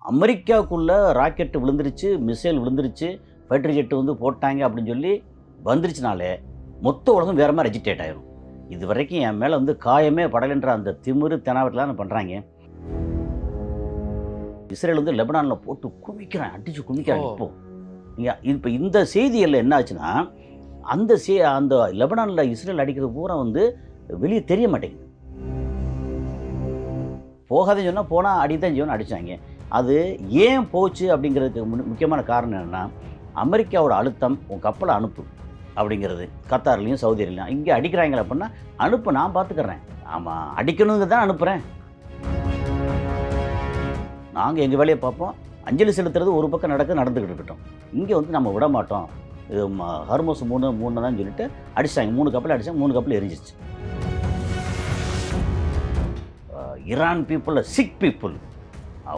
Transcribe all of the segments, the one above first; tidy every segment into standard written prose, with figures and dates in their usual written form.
அமெரிக்காவுக்குள்ளே rocket விழுந்துருச்சு, missile விழுந்துருச்சு, fighter jet வந்து போட்டாங்க அப்படின்னு சொல்லி வந்துருச்சுனாலே, மொத்த உலகம் வேற மாரி அஜிடேட் ஆயிரும். இதுவரைக்கும் என் மேல வந்து காயமே படலைன்ற அந்த திமிரு, தெனாவட்டுலாம் பண்றாங்க. இஸ்ரேல் வந்து லெபனான்ல போட்டு குவிக்கிறான், அடிச்சு குவிக்கிறான் இப்போ. இப்ப இந்த செய்தியெல்லாம் என்ன ஆச்சுன்னா, அந்த லெபனான்ல இஸ்ரேல் அடிக்கிறது பூரா வந்து வெளிய தெரிய மாட்டேங்குது. போகாதேன்னு சொன்னா, போனா அடிதான் செய்யணும்னு அடிச்சாங்க. அது ஏன் போச்சு அப்படிங்கிறதுக்கு முக்கியமான காரணம் என்னன்னா, அமெரிக்காவோட அழுத்தம் உன் கப்பலை அனுப்பு அப்படிங்கிறது. கத்தார்லையும் சவுதி அரேபியாலையும் இங்கே அடிக்கிறாங்களே அப்படின்னா அனுப்பு, நான் பார்த்துக்கிறேன். ஆமாம், அடிக்கணுங்க தான் அனுப்புகிறேன். நாங்கள் எங்கள் வேலையை பார்ப்போம். அஞ்சலி செலுத்துறது ஒரு பக்கம் நடந்துக்கிட்டு இருக்கட்டும். இங்கே வந்து நம்ம விட மாட்டோம். இது ஹர்மோஸ் 3 தான் சொல்லிட்டு அடிச்சிட்டாங்க. 3 கப்பல் அடித்தாங்க, 3 கப்பல் எரிஞ்சிச்சு. ஈரான் பீப்புள் சிக் பீப்புள்,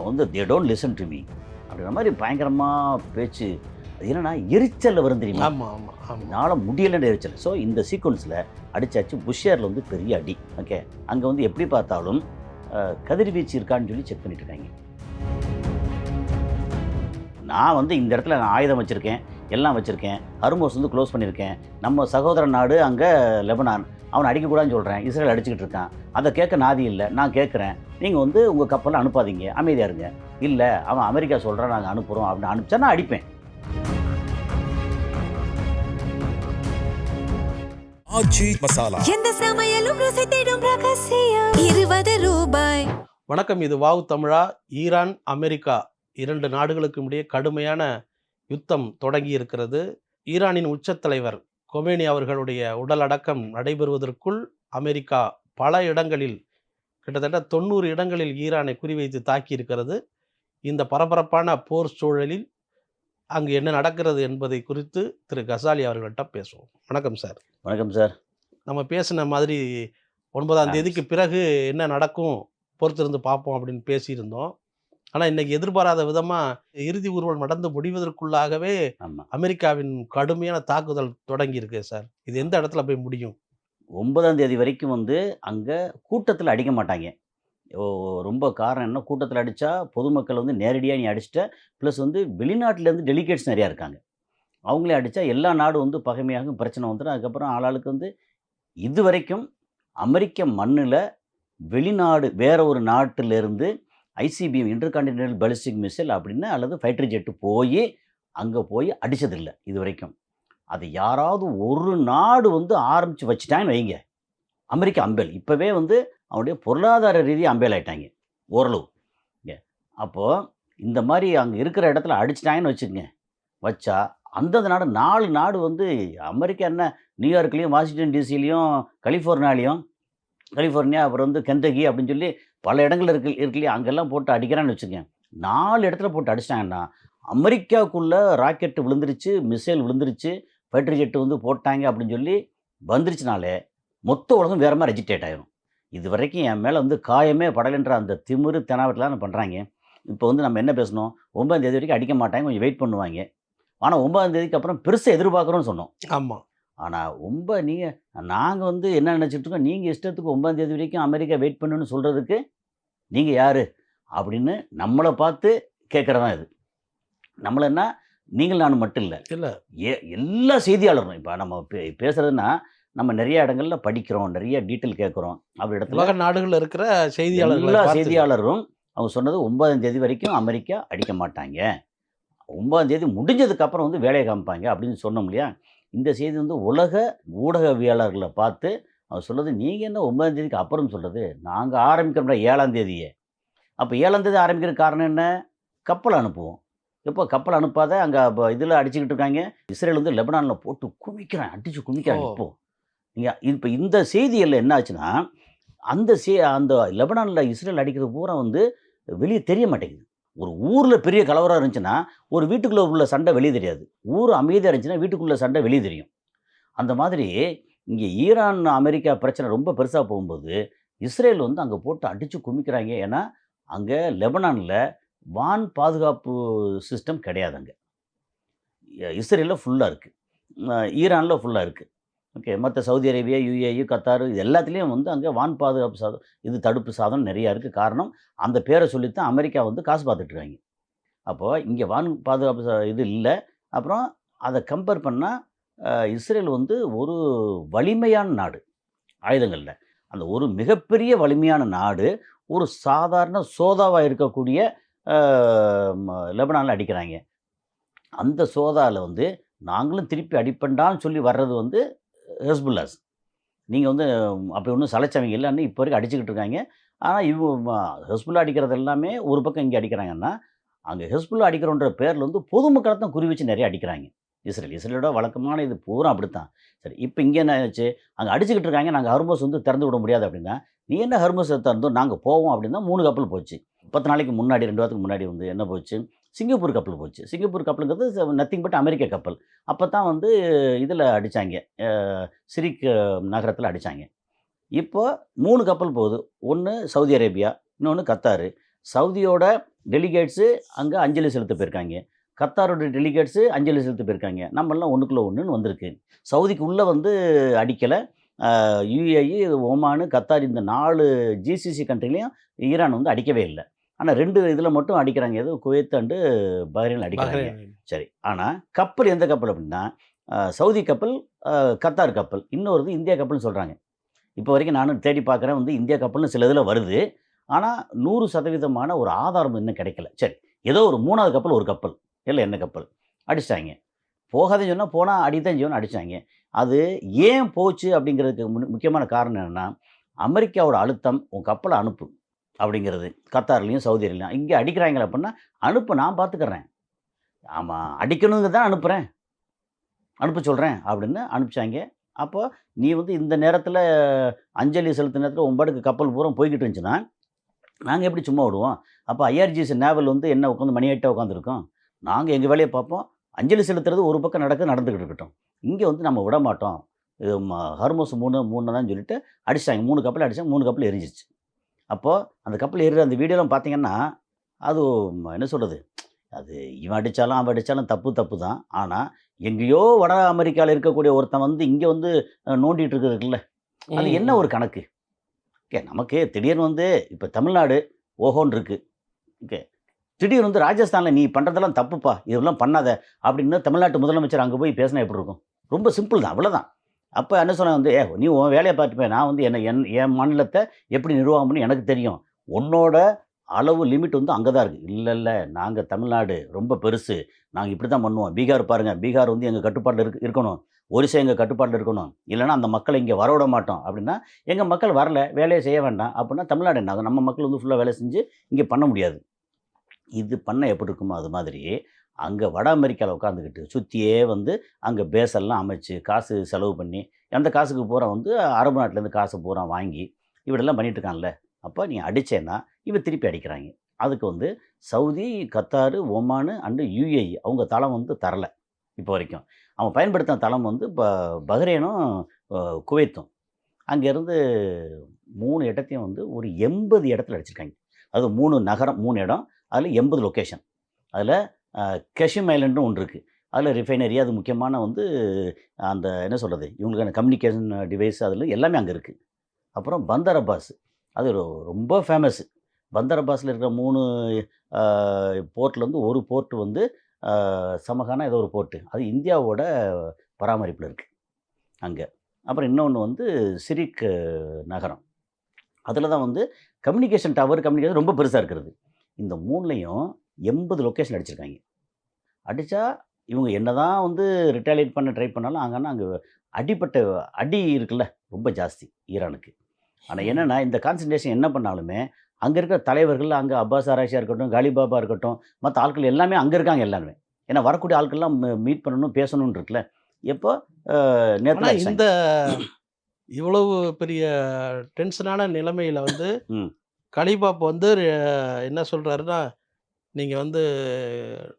வந்து they don't listen to me அப்படிங்கிற மாதிரி பயங்கரமாக பேச்சு. அது என்னன்னா எரிச்சலில் வரும் தெரியுமா? ஆமாம் ஆமாம் ஆமாம், என்னால் முடியலைன்ற எரிச்சல். ஸோ இந்த சீக்வன்ஸில் அடிச்சாச்சு. புஷ்ஷேரில் வந்து பெரிய அடி. ஓகே, அங்கே வந்து எப்படி பார்த்தாலும் கதிர்வீச்சு இருக்கான்னு சொல்லி செக் பண்ணிட்டு இருக்காங்க. நான் வந்து இந்த இடத்துல நான் ஆயுதம் வச்சுருக்கேன், எல்லாம் வச்சுருக்கேன். ஹர்மோஸ் வந்து க்ளோஸ் பண்ணியிருக்கேன். நம்ம சகோதர நாடு அங்கே லெபனான், அவனை அடிக்கக்கூடாதுன்னு சொல்கிறேன். இஸ்ரேல் அடிச்சுக்கிட்டு இருக்கான். அதை கேட்க நாதி இல்லை. நான் கேட்குறேன், நீங்கள் வந்து உங்கள் கப்பலை அனுப்பாதீங்க, அமைதியாக இருங்க. இல்லை, அவன் அமெரிக்கா சொல்கிறான், நாங்கள் அனுப்புகிறோம் அப்படின்னு அனுப்பிச்சா நான் அடிப்பேன். எந்த சமையலும் ருசி தேடும் ரகசியம் 20 ரூபாய். வணக்கம், இது வாவ் தமிழா. ஈரான் அமெரிக்கா 2 நாடுகளுக்கும் இடையே கடுமையான யுத்தம் தொடங்கி இருக்கிறது. ஈரானின் உச்சத்தலைவர் கொமேனி அவர்களுடைய உடல் அடக்கம் நடைபெறுவதற்குள் அமெரிக்கா பல இடங்களில், கிட்டத்தட்ட 90 இடங்களில் ஈரானை குறிவைத்து தாக்கி இருக்கிறது. இந்த பரபரப்பான போர் சூழலில் அங்கு என்ன நடக்கிறது என்பதை குறித்து திரு கசாலி அவர்கள்ட்ட பேசுவோம். வணக்கம் சார். வணக்கம் சார். நம்ம பேசின மாதிரி 9ஆம் தேதிக்கு பிறகு என்ன நடக்கும் பொறுத்திருந்து பார்ப்போம் அப்படின்னு பேசியிருந்தோம். ஆனால் இன்றைக்கி எதிர்பாராத விதமாக இறுதி ஊர்வலம் நடந்து முடிவதற்குள்ளாகவே அமெரிக்காவின் கடுமையான தாக்குதல் தொடங்கி இருக்கு சார். இது எந்த இடத்துல போய் முடியும்? 9ஆம் தேதி வரைக்கும் வந்து அங்கே கூட்டத்தில் அடிக்க மாட்டாங்க. ரொம்ப காரணம் என்ன, கூட்டத்தில் அடித்தா பொதுமக்கள் வந்து நேரடியாக நீ அடிச்சிட்ட, ப்ளஸ் வந்து வெளிநாட்டிலேருந்து டெலிகேட்ஸ் நிறையா இருக்காங்க. அவங்களே அடித்தா எல்லா நாடும் வந்து பகைமையாகும், பிரச்சனை வந்துடும். அதுக்கப்புறம் ஆளாளுக்கு வந்து இது வரைக்கும் அமெரிக்க மண்ணில் வெளிநாடு வேற ஒரு நாட்டிலேருந்து ஐசிபிஎம் இன்டர்கான்டினென்டல் பாலிஸ்டிக் மிசைல் அப்படின்னு அல்லது ஃபைட்டர் ஜெட்டு போய் அங்கே போய் அடித்ததில்லை இது வரைக்கும். அது யாராவது ஒரு நாடு வந்து ஆரம்பித்து வச்சுட்டாங்கன்னு வைங்க, அமெரிக்கா அம்பேல். இப்போவே வந்து அவனுடைய பொருளாதார ரீதியாக அம்பேல் ஆகிட்டாங்க ஓரளவு. அப்போது இந்த மாதிரி அங்கே இருக்கிற இடத்துல அடிச்சிட்டாங்கன்னு வச்சுக்கோங்க, வச்சா அந்தந்த நாடு 4 நாடு வந்து அமெரிக்கா என்ன நியூயார்க்லேயும் வாஷிங்டன் டிசிலையும் கலிஃபோர்னியா அப்புறம் வந்து கென்டகி அப்படின்னு சொல்லி பல இடங்கள் இருக்குல்லையா, அங்கெல்லாம் போட்டு அடிக்கிறான்னு வச்சுக்கோங்க. 4 இடத்துல போட்டு அடிச்சிட்டாங்கன்னா அமெரிக்காவுக்குள்ளே ராக்கெட்டு விழுந்துருச்சு, மிசைல் விழுந்துருச்சு, ஃபைட்டர் ஜெட்டு வந்து போட்டாங்க அப்படின்னு சொல்லி வந்துருச்சுனாலே மொத்த உலகம் வேறு மாதிரி அஜிடேட் ஆயிரும். இது வரைக்கும் என் மேலே வந்து காயமே படலைன்ற அந்த திமிரு, தெனாவட்டுலாம் பண்ணுறாங்க. இப்போ வந்து நம்ம என்ன பேசணும், 9ஆம் தேதி வரைக்கும் அடிக்க மாட்டாங்க, கொஞ்சம் வெயிட் பண்ணுவாங்க. ஆனால் 9ஆம் தேதிக்கு அப்புறம் பெருசாக எதிர்பார்க்குறோன்னு சொன்னோம். ஆமாம். ஆனால் நாங்கள் வந்து என்ன நினச்சிட்டு இருக்கோம், நீங்கள் இஷ்டத்துக்கு 9ஆம் தேதி வரைக்கும் அமெரிக்கா வெயிட் பண்ணுன்னு சொல்கிறதுக்கு நீங்கள் யார் அப்படின்னு நம்மளை பார்த்து கேட்குறதான் இது. நம்மளன்னா நீங்கள் நான் மட்டும் இல்லை, எல்லா செய்தியாளரும். இப்போ நம்ம பேசுகிறதுனா நம்ம நிறைய இடங்களில் படிக்கிறோம், நிறைய டீட்டெயில் கேட்குறோம். அப்படி இடத்துல நாடுகளில் இருக்கிற எல்லா செய்தியாளரும் அவங்க சொன்னது 9ஆம் தேதி வரைக்கும் அமெரிக்கா அடிக்க மாட்டாங்க, 9ஆம் தேதி முடிஞ்சதுக்கப்புறம் வந்து வேலையை காமிப்பாங்க அப்படின்னு சொன்னோம் இல்லையா. இந்த செய்தி வந்து உலக ஊடகவியலாளர்களை பார்த்து அவங்க சொல்கிறது, நீங்கள் என்ன 9ஆம் தேதிக்கு அப்புறம் சொல்கிறது, நாங்கள் ஆரம்பிக்கிறோம்னா 7ஆம் தேதியே. அப்போ 7ஆம் தேதி ஆரம்பிக்கிற காரணம் என்ன, கப்பல் அனுப்புவோம். எப்போ கப்பல் அனுப்பாத அங்கே இதில் அடிச்சுக்கிட்டு இருக்காங்க. இஸ்ரேல் வந்து லெபனானில் போட்டு குவிக்கிறான், அடித்து குவிக்கிறாங்க. இப்போ இந்த செய்தியில் என்ன ஆச்சுன்னா, அந்த லெபனானில் இஸ்ரேல் அடிக்கிறது பூரா வந்து வெளியே தெரிய மாட்டேங்குது. ஒரு ஊரில் பெரிய கலவரம் இருந்துச்சுன்னா ஒரு வீட்டுக்குள்ளே உள்ள சண்டை வெளியே தெரியாது, ஊர் அமைதியாக இருந்துச்சுன்னா வீட்டுக்குள்ளே சண்டை வெளியே தெரியும். அந்த மாதிரி இங்கே ஈரான் அமெரிக்கா பிரச்சனை ரொம்ப பெருசாக போகும்போது இஸ்ரேல் வந்து அங்கே போட்டு அடித்து குமிக்கிறாங்க. ஏன்னா அங்கே லெபனானில் வான் பாதுகாப்பு சிஸ்டம் கிடையாது. அங்கே இஸ்ரேலில் ஃபுல்லாக இருக்குது, ஈரானில் ஃபுல்லாக இருக்குது. ஓகே, மற்ற சவுதி அரேபியா, யுஏஇ, கத்தார் இது எல்லாத்துலேயும் வந்து அங்கே வான் பாதுகாப்பு தடுப்பு சாதனம் நிறையா இருக்குது. காரணம் அந்த பேரை சொல்லித்தான் அமெரிக்கா வந்து காசு பார்த்துட்ருக்காங்க. அப்போது இங்கே வான் பாதுகாப்பு இது இல்லை. அப்புறம் அதை கம்பேர் பண்ணால் இஸ்ரேல் வந்து ஒரு வலிமையான நாடு ஆயுதங்கள்ல. அந்த ஒரு மிகப்பெரிய வலிமையான நாடு, ஒரு சாதாரண சோதாவா இருக்கக்கூடிய லெபனான்ல அடிக்கிறாங்க. அந்த சோதால வந்து நாங்களும் திருப்பி அடிப்பண்டான்னு சொல்லி வர்றது வந்து ஹெஸ்புல்லாஸ். நீங்க வந்து அப்படி ஒண்ணும் சலைச்சவங்க இல்லன்னு இப்போ வரைக்கும் அடிச்சுக்கிட்டு இருக்காங்க. ஆனா ஹெஸ்புல்லா அடிக்கிறது எல்லாமே ஒரு பக்கம் இங்க அடிக்கிறாங்கன்னா, அங்க ஹெஸ்புல்லா அடிக்கிறோன்ற பேர்ல வந்து பொதுமக்கள தான் குறி வச்சு நெறைய அடிக்கிறாங்க. இஸ்ரேலோட வழக்கமான இது பூரா அப்படித்தான். சரி, இப்ப இங்க என்ன ஆச்சு? அங்க அடிச்சுக்கிட்டு இருக்காங்க. நாங்க ஹர்மோஸ் வந்து திறந்து விட முடியாது அப்படின்னா, "நீ என்ன ஹர்மோஸ திறந்தோம் நாங்க போவோம்" அப்படின்னா 3 கப்பல் போச்சு. 10 நாளைக்கு முன்னாடி 2 வாரத்துக்கு முன்னாடி வந்து என்ன போச்சு? சிங்கப்பூர் கப்பல் போச்சு. சிங்கப்பூர் கப்பலுங்கிறது நத்திங் பட் அமெரிக்க கப்பல். அப்பதான் வந்து இதுல அடிச்சாங்க. அ சிரிக் நகரத்துல அடிச்சாங்க. இப்போ 3 கப்பல் போகுது. 1 சவுதி அரேபியா, இன்னொன்னு கத்தாரு. சவுதியோட டெலிகேட்ஸு அங்க அஞ்சலி செலுத்த போயிருக்காங்க. கத்தாரோட டெலிகேட்ஸு அஞ்சலி செலுத்த போயிருக்காங்க. நம்மலாம் ஒண்ணுக்குள்ள ஒண்ணுன்னு வந்திருக்கு. சவுதிக்கு உள்ள வந்து அடிக்கல. யுஏஇ, ஒமானு, கத்தார் இந்த 4 ஜிசிசி கண்ட்ரிலயும் ஈரான் வந்து அடிக்கவே இல்ல. ஆனா 2 இதுல மட்டும் அடிக்கிறாங்க. எது குவைத் அண்டு பஹ்ரைன்ல அடிக்கிறாங்க. பஹ்ரைன். சரி. ஆனா கப்பல் எந்த கப்பல் அப்படின்னா, சவுதி கப்பல், கத்தார் கப்பல். இன்னொருது இந்தியா கப்பல்னு சொல்றாங்க. இப்போ வரைக்கும் நானும் தேடி பார்க்குறேன் வந்து இந்தியா கப்பல்னு சில இதில வருது. ஆனா 100% ஒரு ஆதாரம் இன்னும் கிடைக்கல. சரி, ஏதோ ஒரு 3வது கப்பல் ஒரு கப்பல். இல்ல என்ன கப்பல். அடிச்சுட்டாங்க. போகாதேன்னு சொன்னா, போனா அடித்தான் செய்வோம்னு அடிச்சாங்க. அது ஏன் போச்சு அப்படிங்கிறதுக்கு முக்கியமான காரணம் என்னன்னா, அமெரிக்காவோட அழுத்தம் உன் கப்பல அனுப்பு அப்படிங்கிறது. கத்தார்லயும், சவுதி அரேபியாலயும். இங்க அடிக்கிறாய்ங்கள அப்படின்னா, அனுப்பு நான் பார்த்துக்கிறேன். ஆமா, அடிக்கணுங்க தான் அனுப்புறேன். அனுப்ப சொல்றேன் அப்படின்னு அனுப்பிச்சாங்க. அப்போ நீ வந்து இந்த நேரத்தில அஞ்சலி செலுத்துன நேரத்தில உன் பாட்டுக்கு கப்பல் பூரா போய்க்கிட்டு இருந்துச்சுன்னா, நாங்க எப்படி சும்மா விடுவோம்? அப்ப ஐஆர்ஜிசி நேவல் வந்து என்ன உட்காந்து மணி 8 உட்காந்துருக்கோம். நாங்க எங்க வேலைய பார்ப்போம். அஞ்சலி செலுத்துறது ஒரு பக்கம் நடந்துகிட்டு இருக்கட்டும். இங்க வந்து நம்ம விடமாட்டோம். இது ஹர்மோஸ் 3 தான் சொல்லிட்டு அடிச்சுட்டாங்க. 3 கப்பல் அடிச்சாங்க. 3 கப்பல் எரிஞ்சிருச்சு. அப்போ அந்த கப்பல் எரியிற அந்த வீடியோலாம் பார்த்தீங்கன்னா, அது என்ன சொல்றது? அது இவன் அடிச்சாலும், அவன் அடிச்சாலும் தப்பு தான். ஆனா, எங்கேயோ வட அமெரிக்கால இருக்கக்கூடிய ஒருத்தன் வந்து இங்க வந்து நோண்டிட்டு இருக்கிறது இருக்குல்ல, அது ம், என்ன ம். ஒரு கணக்கு? நமக்கு திடீர்னு வந்து இப்ப தமிழ்நாடு ஓஹோன்னு இருக்கு. ஓகே. திடீர்னு வந்து ராஜஸ்தான்ல "நீ பண்றதெல்லாம் தப்புப்பா. இதெல்லாம் பண்ணாத" அப்படின்னு தமிழ்நாட்டு முதலமைச்சர் அங்க போய் பேசினா எப்படி இருக்கும்? ரொம்ப சிம்பிள் தான். அவ்வளோதான். அப்ப என்ன சொன்னாங்க வந்து, நீ உன் வேலைய பார்த்துட்டு போ. நான் வந்து என் மாநிலத்த எப்படி நிர்வாகம் பண்ணணும்னு எனக்கு தெரியும். உன்னோட அளவு லிமிட் வந்து அங்க தான் இருக்கு." "இல்ல. நாங்க தமிழ்நாடு ரொம்ப பெருசு. நாங்க இப்படி தான் பண்ணுவோம். பீகார் பாருங்க. பீகார் வந்து எங்க கட்டுப்பாட்டுல இருக்கணும். ஒரிசா எங்க கட்டுப்பாட்டுல இருக்கணும். இல்லன்னா அந்த மக்கள இங்க வரவிட மாட்டோம்." அப்படின்னா, எங்க மக்கள் வரல. வேலைய செய்ய வேண்டாம். அப்படின்னா தமிழ்நாடு என்ன ஆகும்? நம்ம மக்கள் வந்து ஃபுல்லா வேலை செஞ்சு இங்க பண்ண முடியாது. இது பண்ணா எப்படி இருக்குமோ அது மாதிரி, அங்க வட அமெரிக்கால உட்காந்துக்கிட்டு சுத்தியே வந்து அங்க பேஸ் எல்லாம் அமைச்சு, காசு செலவு பண்ணி, அந்த காசுக்கு பூரா வந்து அரபு நாட்டிலேருந்து காசு பூரா வாங்கி, இப்படிலாம் பண்ணிட்டு இருக்கான்ல. அப்ப நீ அடிச்சேன்னா, இவன் திருப்பி அடிக்கிறாங்க. அதுக்கு வந்து Saudi, Qatar, Oman and UAE அவங்க தளம் வந்து தரல, இப்போ வரைக்கும். அவன் பயன்படுத்தின தளம் வந்து பஹ்ரைனும், அ குவைத்தும். அங்கேருந்து 3 இடத்தையும் வந்து ஒரு 80 இடத்துல அடிச்சிருக்காங்க. அது 3 நகரம், 3 இடம். அதில 80 லொக்கேஷன். அதில கெஷிம் ஐலண்டுன்னு ஒண்ணு இருக்கு. அதில ரிஃபைனரி அது முக்கியமான வந்து அந்த என்ன சொல்றது? இவங்களுக்கான கம்யூனிகேஷன் டிவைஸ் அதில எல்லாமே அங்க இருக்கு. அப்புறம் பந்தர் அப்பாஸ். அது ரொம்ப ஃபேமஸ். பந்தர் அப்பாஸ்ல இருக்கிற 3 அ போர்ட்ல வந்து ஒரு போர்ட் வந்து சமகானா ஏதோ ஒரு போர்ட். அது இந்தியாவோட பராமரிப்புல இருக்கு அங்க. அப்புறம் இன்னொன்னு வந்து சிரிக் நகரம். அதில தான் வந்து கம்யூனிகேஷன் ரொம்ப பெருசா இருக்கிறது. இந்த 3லயும் 80 லொக்கேஷன் அடிச்சிருக்காங்க. அடிச்சா இவங்க என்னதான் வந்து ரிட்டாலியேட் பண்ண ட்ரை பண்ணாலும், அங்க அடிபட்ட அடி இருக்குல்ல, ரொம்ப ஜாஸ்தி ஈரானுக்கு. ஆனா ம். என்னன்னா, இந்த கான்சன்ட்ரேஷன் என்ன பண்ணாலுமே, அங்க இருக்கிற தலைவர்கள், அங்க அப்பாஸ் ஆராய்ச்சியா இருக்கட்டும், காலிபாபா இருக்கட்டும், மத்த ஆட்கள் எல்லாமே அங்க இருக்காங்க எல்லாருமே. ஏன்னா வரக்கூடிய ஆட்கள்லாம் மீட் பண்ணணும், பேசணும்னு இருக்குல்ல. எப்போ ஆனா நேத்துல இந்த அடிச்சாங்க. இவ்வளவு பெரிய டென்ஷனான நிலைமையில வந்து ம், கலிபாப் வந்து என்ன சொல்றாருன்னா, "நீங்க வந்து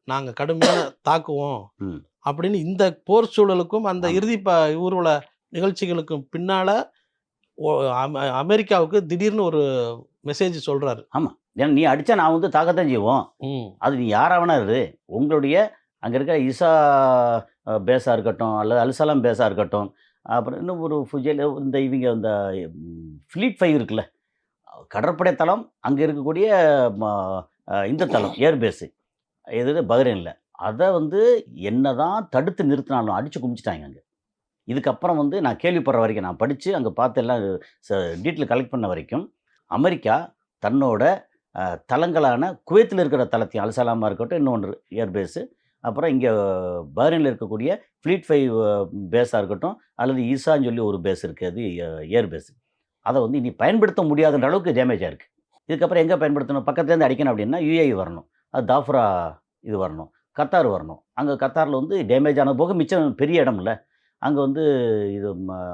நாங்க கடுமையா தாக்குவோம்." ம். அப்படின்னு இந்த போர் சூழலுக்கும், அந்த ஆமா, இறுதி ஊர்வல நிகழ்ச்சிகளுக்கும் பின்னால ஒ அமெரிக்காவுக்கு திடீர்னு ஒரு மெசேஜ் சொல்றாரு. ஆமா. ஏன்னா நீ அடிச்சா நான் வந்து தாக்கத்தான் செய்வோம். ம். அது நீ யாரா வேணா இரு. உங்களுடைய அங்க இருக்கிற இசா பேஸா இருக்கட்டும், அல்லது அல்சலாம் பேஸா இருக்கட்டும், அப்புறம் இன்னும் ஒரு ஃபுஜைல இந்த இவங்க இந்த ஃப்ளீட் 5 இருக்குல்ல, கடற்படை தளம், அங்க இருக்கக்கூடிய ம இந்த தளம் ஏர் பேஸு. எது பஹ்ரைனில். அதை வந்து என்னதான் தடுத்து நிறுத்தினாலும் அடித்து குமிச்சிட்டாங்க அங்கே. இதுக்கப்புறம் வந்து நான் கேள்விப்படுற வரைக்கும், நான் படித்து அங்கே பார்த்து எல்லாம் டீட்டெயில் கலெக்ட் பண்ண வரைக்கும், அமெரிக்கா தன்னோட தளங்களான குவைத்தில் இருக்கிற தளத்தையும், அல்சலாமா இருக்கட்டும், இன்னொன்று ஏர்பேஸு, அப்புறம் இங்கே பஹ்ரைனில் இருக்கக்கூடிய ஃப்ளீட் 5 பேஸாக இருக்கட்டும், அல்லது ஈசான்னு சொல்லி ஒரு பேஸ் இருக்குது, அது ஏர்பேஸ். அதை வந்து இனி பயன்படுத்த முடியாதுன்ற அளவுக்கு டேமேஜ் ஆயிருக்கு. இதுக்கப்புறம் எங்கே பயன்படுத்தணும்? பக்கத்துலேருந்து அடிக்கணும் அப்படின்னா UAE வரணும், அது தாஃப்ரா இது வரணும், கத்தார் வரணும். அங்கே கத்தாரில் வந்து டேமேஜ் ஆன போக மிச்சம் பெரிய இடம் இல்லை, அங்கே வந்து இது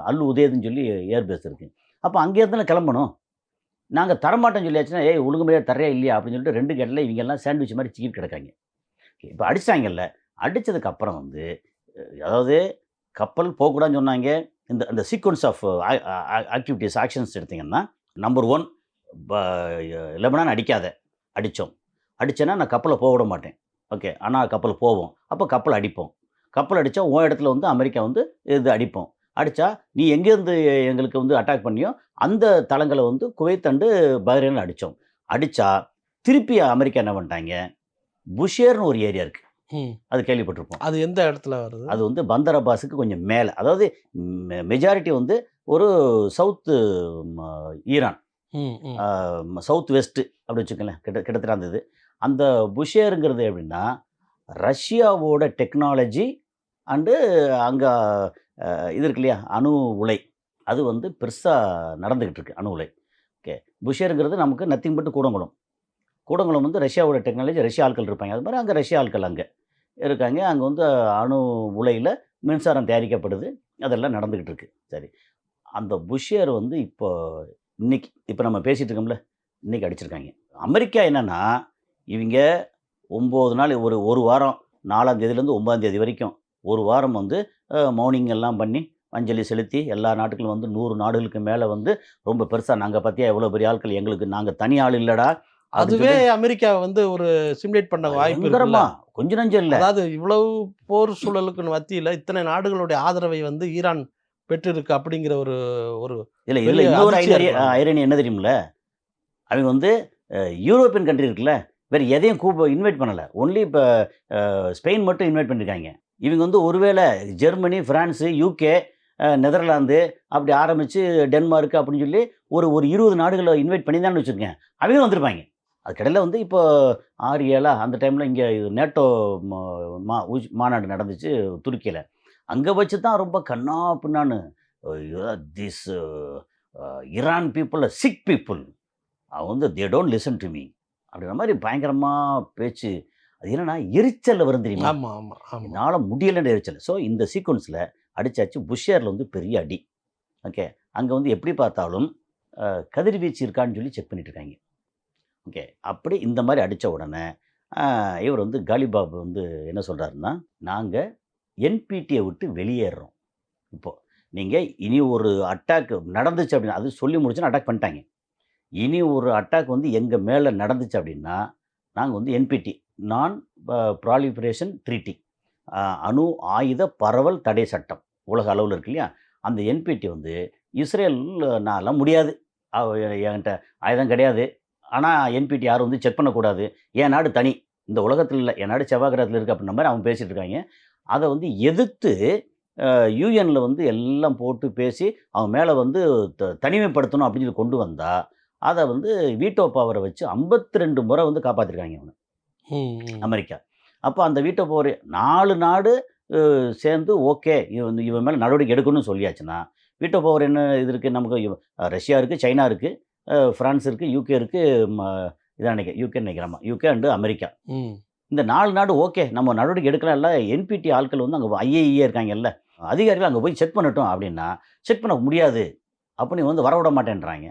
அல் உதேதுன்னு சொல்லி ஏர்பேஸ் இருக்குது. அப்போ அங்கேருந்து கிளம்பணும். நாங்கள் தரமாட்டோம்னு சொல்லியாச்சுன்னா, ஏய் ஒழுங்கு முறையாக தரையா இல்லையா அப்படின்னு சொல்லிட்டு 2 கேட்டில் இவங்கெல்லாம் சாண்ட்விச் மாதிரி சிக்கிட்டு கிடக்காங்க. இப்போ அடிச்சிட்டாங்கல்ல, அடித்ததுக்கப்புறம் வந்து அதாவது கப்பல் போகக்கூடாதுன்னு சொன்னாங்க. இந்த சீக்வன்ஸ் ஆஃப் ஆக்டிவிட்டீஸ், ஆக்ஷன்ஸ் எடுத்திங்கன்னா, நம்பர் 1 லெபனான் அடிக்காத, அடித்தோம். அடித்தேன்னா நான் கப்பலை போக விட மாட்டேன். ஓகே, ஆனால் கப்பல் போவோம். அப்போ கப்பல் அடிப்போம். கப்பல் அடித்தா உன் இடத்துல வந்து அமெரிக்கா வந்து இது அடிப்போம். அடித்தா நீ எங்கேருந்து எங்களுக்கு வந்து அட்டாக் பண்ணியோ அந்த தளங்களை வந்து குவைத் அண்டு பஹ்ரைனில் அடித்தோம். அடித்தா திருப்பி அமெரிக்கா என்ன பண்ணிட்டாங்க, புஷேர்னு ஒரு ஏரியா இருக்குது, அது கேள்விப்பட்டிருப்போம். அது எந்த இடத்துல வருது? அது வந்து பந்தர் அப்பாஸுக்கு கொஞ்சம் மேலே, அதாவது மெஜாரிட்டி வந்து ஒரு சவுத்து ஈரான், சவுத் வெஸ்ட்டு அப்படி வச்சுக்கலேன், கிட்டத்தட்ட அந்த இது. அந்த புஷேருங்கிறது எப்படின்னா, ரஷ்யாவோட டெக்னாலஜி அண்டு அங்கே இது இருக்கு இல்லையா, அணு உலை, அது வந்து பெருசாக நடந்துக்கிட்டு இருக்கு, அணு உலை. ஓகே, புஷேருங்கிறது நமக்கு நத்திங் பட் கூடங்குளம். கூடங்குளம் வந்து ரஷ்யாவோட டெக்னாலஜி, ரஷ்யா ஆட்கள் இருப்பாங்க. அது மாதிரி அங்கே ரஷ்யா ஆட்கள் அங்கே இருக்காங்க. அங்கே வந்து அணு உலையில் மின்சாரம் தயாரிக்கப்படுது, அதெல்லாம் நடந்துக்கிட்டு இருக்கு. சரி, அந்த புஷேர் வந்து இப்போ நம்ம பேசிகிட்டு இருக்கோம்ல, இன்றைக்கி அடிச்சிருக்காங்க. அமெரிக்கா என்னென்னா, இவங்க 9 நாள், ஒரு வாரம், 4ஆம் தேதியிலேருந்து 9ஆம் தேதி வரைக்கும் ஒரு வாரம் வந்து மௌனிங் எல்லாம் பண்ணி அஞ்சலி செலுத்தி எல்லா நாட்டுகளும் வந்து 100 நாடுகளுக்கு மேலே வந்து ரொம்ப பெருசாக, நாங்கள் பார்த்தியா எவ்வளோ பெரிய ஆட்கள், எங்களுக்கு நாங்கள் தனி ஆள் இல்லைடா. அதுவே அமெரிக்கா வந்து ஒரு சிமுலேட் பண்ண வாய்ப்பு இருக்குமா? கொஞ்சம் நஞ்சம் இல்லை. அதாவது இவ்வளவு போர் சூழலுக்கு மத்தியில் இத்தனை நாடுகளுடைய ஆதரவை வந்து ஈரான் பெற்றிருக்கு அப்படிங்கிற ஒரு ஒரு இல்லை, இதில் இன்னொரு ஐரணி என்ன தெரியுமில்ல, அவங்க வந்து யூரோப்பியன் கண்ட்ரி இருக்குல்ல, வேறு எதையும் இன்வைட் பண்ணலை. ஒன்லி இப்போ ஸ்பெயின் மட்டும் இன்வைட் பண்ணியிருக்காங்க. இவங்க வந்து ஒருவேளை ஜெர்மனி, ஃப்ரான்ஸு, UK, நெதர்லாந்து அப்படி ஆரம்பித்து டென்மார்க் அப்படின்னு சொல்லி ஒரு 20 நாடுகளை இன்வைட் பண்ணி தான் வச்சுருக்கேன், அவங்களும் வந்திருப்பாங்க. அதுக்கடையில் வந்து இப்போ 6-7 அந்த டைமில் இங்கே நேட்டோ மாநாடு நடந்துச்சு துருக்கியில். அங்கே வச்சு தான் ரொம்ப கண்ணா பின்னான்னு this Iran people sick people, அவங்க வந்து they don't listen to me அப்படின்ற மாதிரி பயங்கரமாக பேச்சு. அது என்னென்னா எரிச்சலில் வரும் தெரியுமா? ஆமாம் ஆமாம் ஆமாம், என்னால் முடியலைன்ற எரிச்சல். ஸோ இந்த சீக்வன்ஸில் அடித்தாச்சு. புஷேரில் வந்து பெரிய அடி. ஓகே, அங்கே வந்து எப்படி பார்த்தாலும் கதிர்வீச்சு இருக்கான்னு சொல்லி செக் பண்ணிட்டு இருக்காங்க. ஓகே, அப்படி இந்த மாதிரி அடித்த உடனே இவர் வந்து காலிபாப் வந்து என்ன சொல்கிறாருன்னா, நாங்கள் NPTயை விட்டு வெளியேறுறோம். இப்போது நீங்கள் இனி ஒரு அட்டாக் நடந்துச்சு அப்படின்னா, அது சொல்லி முடிச்சுன்னா அட்டாக் பண்ணிட்டாங்க. இனி ஒரு அட்டாக் வந்து எங்கள் மேலே நடந்துச்சு அப்படின்னா, நாங்கள் வந்து NPT, நான் ப்ராலிஃபரேஷன் ட்ரீட்டி, அணு ஆயுத பரவல் தடை சட்டம் உலக அளவில் இருக்கு இல்லையா, அந்த NPT வந்து இஸ்ரேல் நான்லாம் முடியாது, என்கிட்ட ஆயுதம் கிடையாது, ஆனால் NPT யாரும் வந்து செக் பண்ணக்கூடாது, என் நாடு தனி, இந்த உலகத்தில் இல்லை, என் நாடு செவ்வாய் கிரகத்தில் இருக்குது அப்படின்ற மாதிரி அவங்க பேசிகிட்டு இருக்காங்க. அதை வந்து எதிர்த்து UN வந்து எல்லாம் போட்டு பேசி அவங்க மேலே வந்து தனிமைப்படுத்தணும் அப்படின்னு சொல்லி கொண்டு வந்தால், அதை வந்து வீட்டோ பவரை வச்சு 52 முறை வந்து காப்பாற்றிருக்காங்க அவங்க அமெரிக்கா. அப்போ அந்த வீட்டோ பவர் 4 நாடு சேர்ந்து ஓகே இவன் மேலே நடவடிக்கை எடுக்கணும்னு சொல்லியாச்சுன்னா, வீட்டோ பவர் என்ன இது இருக்குது நமக்கு, ரஷ்யா இருக்குது, சைனா இருக்குது, ஃப்ரான்ஸ் இருக்குது, UK இருக்குது, இதான் நினைக்கிறேன் யூகேன்னு நினைக்கிறேன், UK அண்டு அமெரிக்கா. இந்த 4 நாடு ஓகே நம்ம நடவடிக்கை எடுக்கலாம், இல்லை NPT ஆட்கள் வந்து அங்கே IAEA இருக்காங்கல்ல, அதிகாரிகள் அங்கே போய் செக் பண்ணட்டும் அப்படின்னா செக் பண்ண முடியாது, அப்படி வந்து வரவிட மாட்டேன்றாங்க.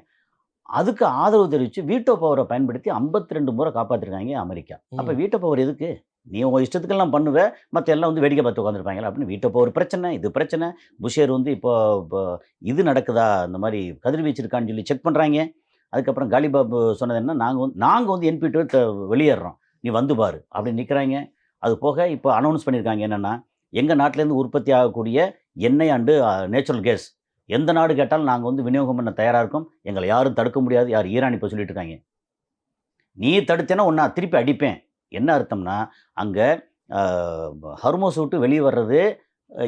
அதுக்கு ஆதரவு தெரிவித்து வீட்டோ பவரை பயன்படுத்தி 52 முறை காப்பாற்றிருக்காங்க அமெரிக்கா. அப்போ வீட்டோ பவர் எதுக்கு? நீ உங்கள் இஷ்டத்துக்கெல்லாம் பண்ணுவேன், மற்ற எல்லாம் வந்து வேடிக்கை பார்த்து உட்காந்துருப்பாங்களா அப்படின்னு. வீட்டோ பவர் பிரச்சனை, இது பிரச்சனை. புஷேர் வந்து இப்போ இது நடக்குதா, இந்த மாதிரி கதிர்வீச்சு இருக்கான்னு சொல்லி செக் பண்ணுறாங்க. அதுக்கப்புறம் காலிபாப் சொன்னது என்ன, நாங்கள் வந்து NPT வெளியேறோம், நீ வந்து பாரு அப்படின்னு நிற்கிறாங்க. அது போக இப்போ அனௌன்ஸ் பண்ணியிருக்காங்க என்னென்னா, எங்கள் நாட்டிலேருந்து உற்பத்தி ஆகக்கூடிய எண்ணெய் அண்டு நேச்சுரல் கேஸ் எந்த நாடு கேட்டாலும் நாங்கள் வந்து விநியோகம் பண்ண தயாராக இருக்கோம், எங்களை யாரும் தடுக்க முடியாது. யார்? ஈரான் இப்போ சொல்லிட்டு இருக்காங்க. நீ தடுத்தேன்னா ஒன்றா திருப்பி அடிப்பேன் என்ன அர்த்தம்னா அங்கே ஹர்மோஸ் விட்டு வெளியே வர்றது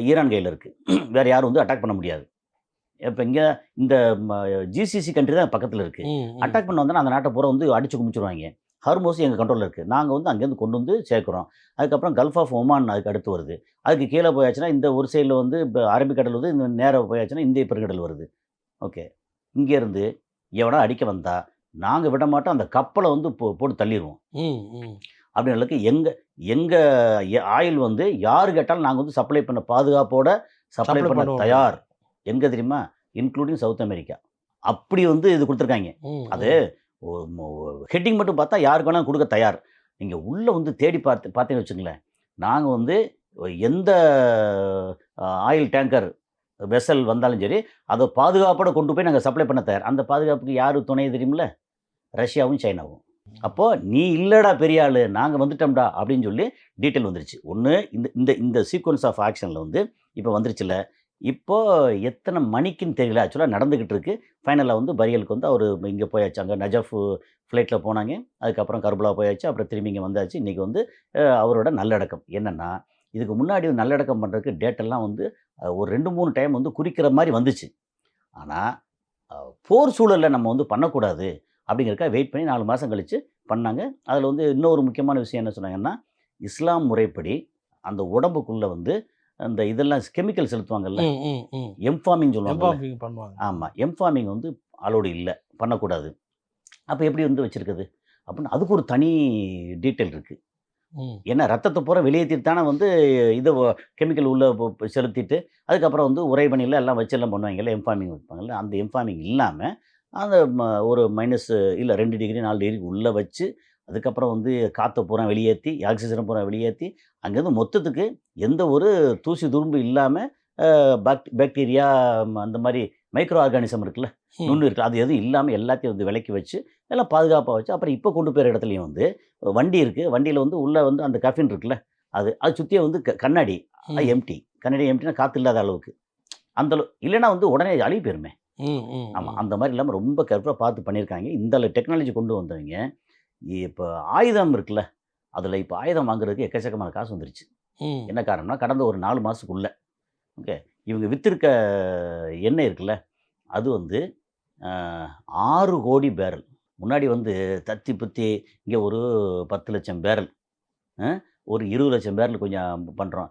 ஈரான் கையில் இருக்குது. வேறு யாரும் வந்து அட்டாக் பண்ண முடியாது. இப்போ இங்கே இந்த ஜிசிசி கண்ட்ரி தான் பக்கத்தில் இருக்குது. அட்டாக் பண்ண வந்தால் அந்த நாட்டை பூரா வந்து அடிச்சு குமிச்சிருவாங்க. ஹர்மோஸ் எங்கள் கண்ட்ரோலில் இருக்குது. நாங்கள் வந்து அங்கேருந்து கொண்டு வந்து சேர்க்குறோம். அதுக்கப்புறம் கல்ஃப் ஆஃப் ஒமான் அதுக்கு அடுத்து வருது. அதுக்கு கீழே போயாச்சுன்னா இந்த ஒரு சைடில் வந்து இப்போ அரபிக்கடல் வந்து இந்த நேராக போயாச்சுன்னா இந்திய பெருங்கடல் வருது. ஓகே, இங்கேருந்து எவனா அடிக்க வந்தால் நாங்கள் விட மாட்டோம், அந்த கப்பலை வந்து போட்டு தள்ளிடுவோம். அப்படின்னு அளவுக்கு எங்கள் ஆயில் வந்து யார் கேட்டாலும் நாங்கள் வந்து சப்ளை பண்ண பாதுகாப்போட சப்ளை பண்ண தயார். எங்கே தெரியுமா? Including south America. அப்படி வந்து இது கொடுத்துருக்காங்க. அது ஹெட்டிங் மட்டும் பார்த்தா யாருக்கு வேணாலும் கொடுக்க தயார். நீங்கள் உள்ளே வந்து தேடி பார்த்தீங்கன்னு வச்சுங்களேன், நாங்கள் வந்து எந்த ஆயில் டேங்கர் வெசல் வந்தாலும் சரி அதை பாதுகாப்போட கொண்டு போய் நாங்கள் சப்ளை பண்ண தயார். அந்த பாதுகாப்புக்கு யார் துணை தெரியுமில்ல? ரஷ்யாவும் சைனாவும். அப்போது நீ இல்லைடா பெரிய ஆள், நாங்கள் வந்துட்டோம்டா அப்படின்னு சொல்லி டீட்டெயில் வந்துருச்சு. ஒன்று இந்த இந்த சீக்வன்ஸ் ஆஃப் ஆக்ஷனில் வந்து இப்போ வந்துருச்சுல்ல. இப்போது எத்தனை மணிக்குன்னு தெரியல, ஆக்சுவலாக நடந்துக்கிட்டு இருக்கு. ஃபைனலாக வந்து பரியலுக்கு வந்து அவர் இங்கே போயாச்சு. அங்கே நஜஃப் ஃப்ளைட்டில் போனாங்க. அதுக்கப்புறம் கர்பலா போயாச்சு. அப்புறம் திரும்பி இங்கே வந்தாச்சு. இன்றைக்கி வந்து அவரோட நல்லடக்கம். என்னென்னா இதுக்கு முன்னாடி நல்லடக்கம் பண்ணுறதுக்கு டேட்டெல்லாம் வந்து ஒரு 2-3 டைம் வந்து குறிக்கிற மாதிரி வந்துச்சு. ஆனால் போர் சூழலில் நம்ம வந்து பண்ணக்கூடாது அப்படிங்கிறக்காக வெயிட் பண்ணி 4 மாதம் கழித்து பண்ணாங்க. அதில் வந்து இன்னொரு முக்கியமான விஷயம் என்ன சொன்னாங்கன்னா, இஸ்லாம் முறைப்படி அந்த உடம்புக்குள்ளே வந்து அந்த இதெல்லாம் கெமிக்கல் செலுத்துவாங்கல்ல, எம்ஃபார்மிங் சொல்லுவாங்க. ஆமாம், எம்ஃபார்மிங் வந்து அலோடு இல்லை, பண்ணக்கூடாது. அப்போ எப்படி வந்து வச்சுருக்குது அப்படின்னு அதுக்கு ஒரு தனி டீட்டெயில் இருக்குது. ஏன்னா ரத்தத்தை பூரா வெளியேற்றிட்டு தானே வந்து இதை கெமிக்கல் உள்ளே செலுத்திட்டு அதுக்கப்புறம் வந்து உறைபனியில் எல்லாம் வச்சு எல்லாம் பண்ணுவாங்கல்ல, எம்ஃபார்மிங் வைப்பாங்கல்ல. அந்த எம்ஃபார்மிங் இல்லாமல் அந்த ஒரு மைனஸ் இல்லை 2 டிகிரி 4 டிகிரிக்கு உள்ளே வச்சு அதுக்கப்புறம் வந்து காற்றை பூரா வெளியேற்றி ஆக்சிஜனை பூரா வெளியேற்றி அங்கேருந்து மொத்தத்துக்கு எந்த ஒரு தூசி துரும்பு இல்லாமல் பாக்டீரியா அந்த மாதிரி மைக்ரோ ஆர்கானிசம் இருக்குல்ல, நுண்ணு இருக்குல்ல, அது எதுவும் இல்லாமல் எல்லாத்தையும் வந்து விலக்கி வச்சு எல்லாம் பாதுகாப்பாக வச்சு அப்புறம் இப்போ கொண்டு போகிற இடத்துலையும் வந்து வண்டி இருக்குது. வண்டியில் வந்து உள்ளே வந்து அந்த கஃபின் இருக்குல்ல, அது சுற்றியே வந்து கண்ணாடி எம்டி. கண்ணாடி எம்டினா காற்று இல்லாத அளவுக்கு அந்த இல்லைன்னா வந்து உடனே அழுகி போயிருமே. ஆமாம், அந்த மாதிரி இல்லாமல் ரொம்ப கேர்ஃபுல்லாக பார்த்து பண்ணியிருக்காங்க. இந்த டெக்னாலஜி கொண்டு வந்தவங்க. இப்போ ஆயுதம் இருக்குல்ல, அதில் இப்போ ஆயுதம் வாங்குறதுக்கு எக்கச்சக்கமான காசு வந்துருச்சு. என்ன காரணம்னா கடந்த ஒரு 4 மாதத்துக்குள்ளே ஓகே இவங்க விற்றுருக்க எண்ணெய் இருக்குல்ல, அது வந்து 6 கோடி பேரல். முன்னாடி வந்து தத்தி புத்தி இங்கே ஒரு 10 லட்சம் பேரல், ஒரு 20 லட்சம் பேரல் கொஞ்சம் பண்ணுறோம்.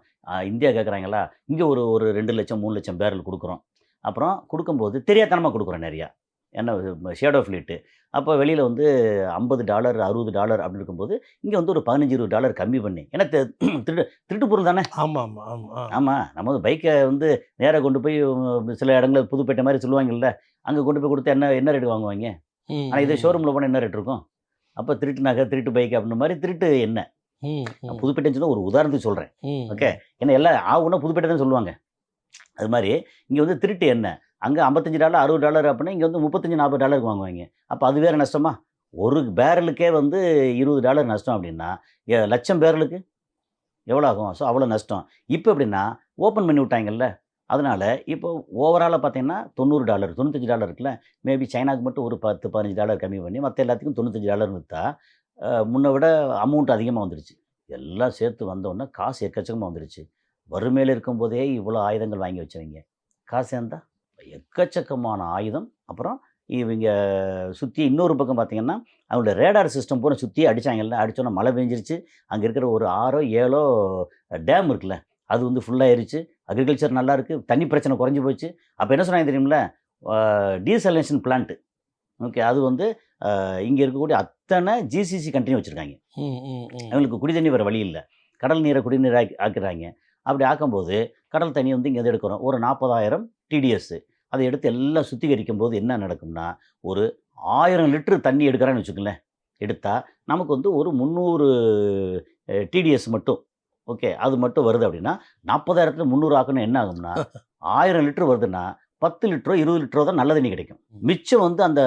இந்தியா கேட்குறாங்களா, இங்கே ஒரு 2 லட்சம் 3 லட்சம் பேரல் கொடுக்குறோம். அப்புறம் கொடுக்கும்போது தெரியாதனமாக கொடுக்குறோம் நிறையா. என்ன ஷேடோ ஃப்ளீட்டு. அப்போ வெளியில் வந்து $50 $60 அப்படி இருக்கும்போது இங்கே வந்து ஒரு $15-20 கம்மி பண்ணி, ஏன்னா திருட்டு பொருள் தானே. ஆமாம். நம்ம வந்து பைக்கை வந்து நேராக கொண்டு போய் சில இடங்களில் புதுப்பேட்டை மாதிரி சொல்லுவாங்கல்ல, அங்கே கொண்டு போய் கொடுத்து என்ன ரேட்டு வாங்குவாங்க. ஆனால் இதே ஷோரூமில் போனால் என்ன ரேட் இருக்கும். அப்போ திருட்டு நகை திருட்டு பைக் அப்படின்ற மாதிரி திருட்டு என்ன புதுப்பேட்டைன்னு சொன்னால் ஒரு உதாரணத்துக்கு சொல்கிறேன். ஓகே, ஏன்னா எல்லாம் ஆகுன்னா புதுப்பேட்டை தான் சொல்லுவாங்க. அது மாதிரி இங்கே வந்து திருட்டு என்ன, அங்கே $55 $60 அப்படின்னா இங்கே வந்து $35-40 வாங்குவாங்க. அப்போ அது வேறு நஷ்டமா? ஒரு பேரலுக்கே வந்து $20 நஷ்டம் அப்படின்னா லட்சம் பேரலுக்கு எவ்வளோ ஆகும்? ஸோ அவ்வளோ நஷ்டம். இப்போ எப்படின்னா ஓப்பன் பண்ணி விட்டாங்கல்ல, அதனால் இப்போ ஓவராலாக பார்த்தீங்கன்னா $90 $95 இருக்குல்ல, மேபி சைனாவுக்கு மட்டும் ஒரு $10-15 கம்மி பண்ணி மற்ற எல்லாத்துக்கும் $95 விற்றா முன்னை விட அமௌண்ட் அதிகமாக வந்துடுச்சு. எல்லாம் சேர்த்து வந்தோடனே காசு எக்கச்சக்கமாக வந்துடுச்சு. வறுமையில் இருக்கும்போதே இவ்வளோ ஆயுதங்கள் வாங்கி வச்சவங்க காசு சேர்ந்தா எக்கச்சக்கமான ஆயுதம். அப்புறம் இவங்க சுற்றி இன்னொரு பக்கம் பார்த்திங்கன்னா அவங்களோட ரேடார் சிஸ்டம் பூரா சுற்றி அடித்தாங்கல்ல, அடித்தோன்னா மழை பெஞ்சிருச்சு. அங்கே இருக்கிற ஒரு 6-7 டேம் இருக்குல்ல, அது வந்து ஃபுல்லாகிருச்சு. அக்ரிகல்ச்சர் நல்லா இருக்குது, தண்ணி பிரச்சனை குறைஞ்சி போச்சு. அப்போ என்ன சொன்னாங்க தெரியுமில்ல, டீசலேஷன் பிளான்ட்டு. ஓகே, அது வந்து இங்கே இருக்கக்கூடிய அத்தனை ஜிசிசி கண்ட்ரியும் வச்சுருக்காங்க. அவங்களுக்கு குடி தண்ணி வேறு வழி இல்லை, கடல் நீரை குடிநீர் ஆக்குறாங்க. அப்படி ஆக்கும்போது கடல் தண்ணி வந்து இங்கே எடுக்கிறோம் ஒரு 40,000 டிடிஎஸ். அதை எடுத்து எல்லாம் சுத்திகரிக்கும் போது என்ன நடக்கும்னா ஒரு 1000 லிட்டரு தண்ணி எடுக்கிறான்னு வச்சுக்கோங்களேன். எடுத்தால் நமக்கு வந்து ஒரு 300 டிடிஎஸ் மட்டும். ஓகே, அது மட்டும் வருது அப்படின்னா 40,000த்துல 300 ஆக்கணும் என்ன ஆகும்னா 1000 லிட்டர் வருதுன்னா 10 லிட்டரோ 20 லிட்டரோ தான் நல்ல தண்ணி கிடைக்கும். மிச்சம் வந்து அந்த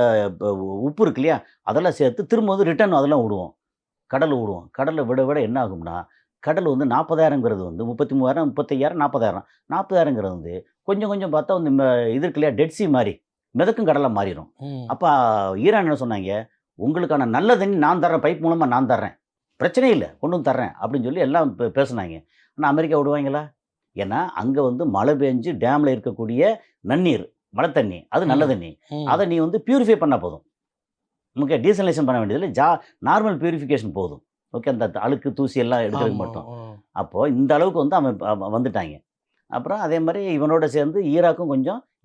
உப்பு இருக்கு இல்லையா, அதெல்லாம் சேர்த்து திரும்ப வந்து ரிட்டர்ன் அதெல்லாம் விடுவோம், கடலில் விடுவோம். கடலில் விட என்ன ஆகும்னா கடல் வந்து 40,000ங்கிறது வந்து 33,000 35,000 40,000 40,000ங்கிறது வந்து கொஞ்சம் கொஞ்சம் பார்த்தா வந்து இது இருக்கு இல்லையா, டெட் சி மாதிரி மிதக்கும் கடலாக மாறிடும். அப்போ ஈரான் என்ன சொன்னாங்க, உங்களுக்கான நல்ல தண்ணி நான் தர்றேன், பைப் மூலமாக நான் தர்றேன், பிரச்சனை இல்லை, கொண்டு வந்து தர்றேன் அப்படின்னு சொல்லி எல்லாம் பேசுனாங்க. ஆனால் அமெரிக்கா விடுவாங்களா? ஏன்னா அங்கே வந்து மழை பெஞ்சு டேமில் இருக்கக்கூடிய நன்னீர், மழை தண்ணி, அது நல்ல தண்ணி. அதை நீ வந்து பியூரிஃபை பண்ணால் போதும். ஓகே, டீசலைசேஷன் பண்ண வேண்டியதில்லை, நார்மல் பியூரிஃபிகேஷன் போதும். ஓகே, அந்த அழுக்கு தூசி எல்லாம் எடுக்கிறதுக்கு மட்டும். அப்போது இந்த அளவுக்கு வந்து அவன் வந்துட்டாங்க. அப்புறம் அதே மாதிரி இவனோட சேர்ந்து ஈராக்கும்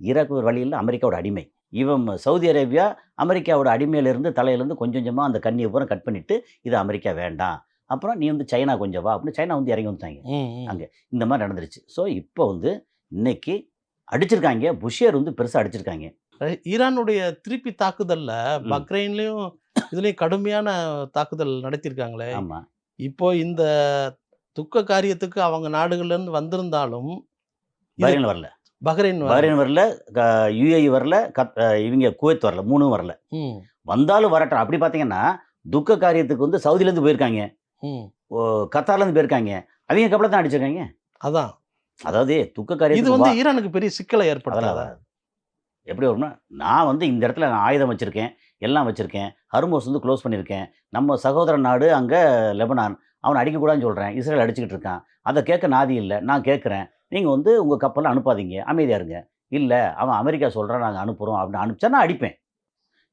ஈராக் ஒரு வழியில் அமெரிக்காவோட அடிமை. இவன் சவுதி அரேபியா அமெரிக்காவோட அடிமையிலேருந்து தலையிலேருந்து கொஞ்சம் கொஞ்சமாக அந்த கண்ணியை பூரா கட் பண்ணிவிட்டு இது அமெரிக்கா வேண்டாம், அப்புறம் நீ வந்து சைனா கொஞ்சம் வா அப்படின்னு சைனா வந்து இறங்கி வந்துட்டாங்க அங்கே. இந்த மாதிரி நடந்துருச்சு. ஸோ இப்போ வந்து இன்னைக்கு அடிச்சிருக்காங்க, புஷியர் வந்து பெருசாக அடிச்சிருக்காங்க. ஈரானுடைய திருப்பி தாக்குதல்ல பக்ரைன்லயும் இதுலயும் கடுமையான தாக்குதல் நடத்தியிருக்காங்களே. ஆமாம், இப்போ இந்த துக்க காரியத்துக்கு அவங்க நாடுகள்ல இருந்து வந்திருந்தாலும் பஹ்ரைன் வரல, பஹ்ரைன் பஹ்ரைன் வரல, யுஏஇ வரல, இவங்க குவைத் வரல, 3 வரல. வந்தாலும் வரட்டும். அப்படி பார்த்தீங்கன்னா துக்க காரியத்துக்கு வந்து சவுதியிலேருந்து போயிருக்காங்க, கத்தார்லேருந்து போயிருக்காங்க, அவங்க கப்பலை தான் அடிச்சிருக்காங்க. அதான், அதாவது துக்க இது காரியத்துக்கு வந்து ஈரானுக்கு பெரிய சிக்கலை அதெல்லாம் ஏற்படுத்தாத. வராது. எப்படி வரும்னா, நான் வந்து இந்த இடத்துல நான் ஆயுதம் வச்சுருக்கேன், எல்லாம் வச்சுருக்கேன், ஹர்மோஸ் வந்து க்ளோஸ் பண்ணியிருக்கேன், நம்ம சகோதர நாடு அங்கே லெபனான், அவனை அடிக்கக்கூடாதுன்னு சொல்கிறேன், இஸ்ரேல் அடிச்சுக்கிட்டு இருக்கான், அதை கேட்க நாதி இல்லை, நான் கேட்குறேன், நீங்கள் வந்து உங்கள் கப்பலை அனுப்பாதீங்க, அமைதியாக இருங்க. இல்லை, அவன் அமெரிக்கா சொல்கிறான், நாங்கள் அனுப்புகிறோம் அப்படின்னு அனுப்பிச்சா நான் அடிப்பேன்.